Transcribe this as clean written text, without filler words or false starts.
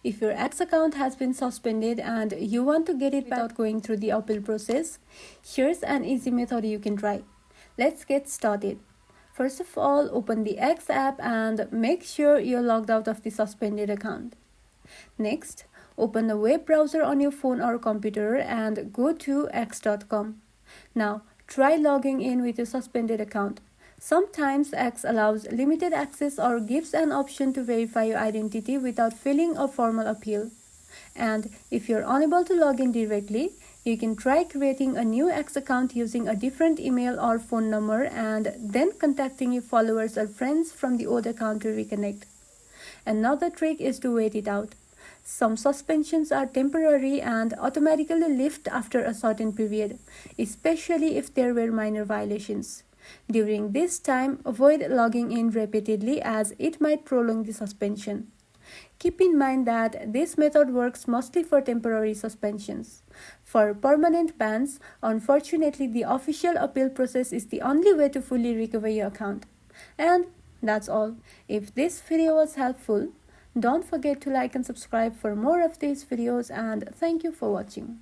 If your X account has been suspended and you want to get it back without going through the appeal process, here's an easy method you can try. Let's get started. First of all, open the X app and make sure you're logged out of the suspended account. Next, open the web browser on your phone or computer and go to x.com. Now, try logging in with your suspended account. Sometimes X allows limited access or gives an option to verify your identity without filing a formal appeal. And if you're unable to log in directly, you can try creating a new X account using a different email or phone number and then contacting your followers or friends from the old account to reconnect. Another trick is to wait it out. Some suspensions are temporary and automatically lift after a certain period, especially if there were minor violations. During this time, avoid logging in repeatedly as it might prolong the suspension. Keep in mind that this method works mostly for temporary suspensions. For permanent bans, unfortunately, the official appeal process is the only way to fully recover your account. And that's all. If this video was helpful, don't forget to like and subscribe for more of these videos, and thank you for watching.